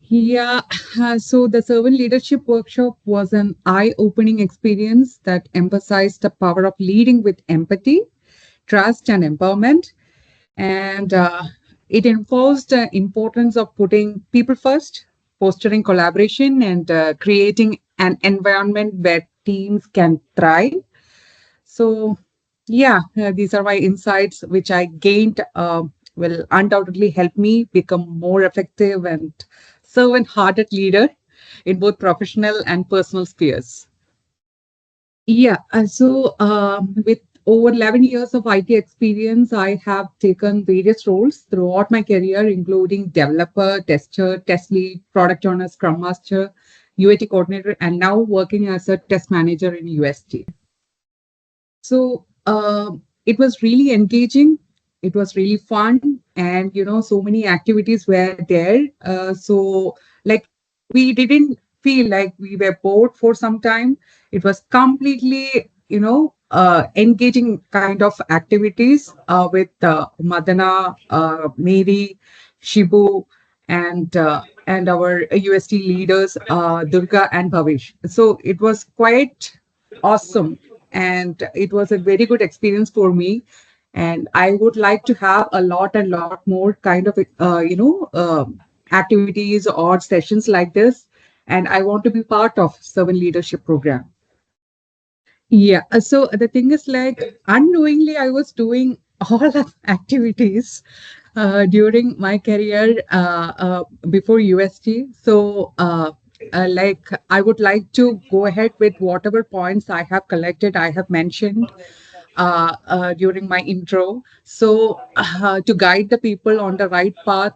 Yeah, so the servant leadership workshop was an eye-opening experience that emphasized the power of leading with empathy, trust, and empowerment. And it enforced the importance of putting people first, fostering collaboration, and creating an environment where teams can thrive. So, yeah, these are my insights which I gained. Will undoubtedly help me become more effective and servant-hearted leader in both professional and personal spheres. Yeah, with over 11 years of IT experience, I have taken various roles throughout my career, including developer, tester, test lead, product owner, scrum master, UAT coordinator, and now working as a test manager in UST. So it was really engaging. It was really fun, and so many activities were there. Like we didn't feel like we were bored for some time. It was completely, engaging kind of activities with Madana, Mary, Shibu, and our UST leaders, Durga and Bhavish. So it was quite awesome, and it was a very good experience for me. And I would like to have a lot more kind of activities or sessions like this, and I want to be part of servant leadership program. Yeah, so the thing is, like, unknowingly, I was doing all the activities during my career before UST. Like, I would like to go ahead with whatever points I have collected, I have mentioned during my intro. So, to guide the people on the right path,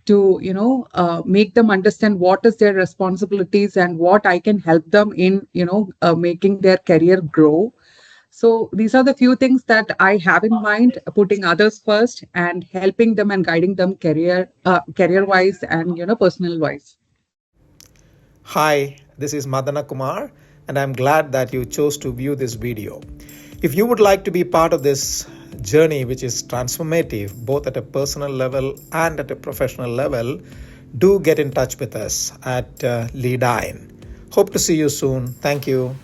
to make them understand what is their responsibilities and what I can help them in making their career grow. So these are the few things that I have in mind: putting others first and helping them and guiding them career wise and personal wise. Hi, this is Madana Kumar, and I'm glad that you chose to view this video. If you would like to be part of this journey, which is transformative both at a personal level and at a professional level, do get in touch with us at Leadyne. Hope to see you soon. Thank you.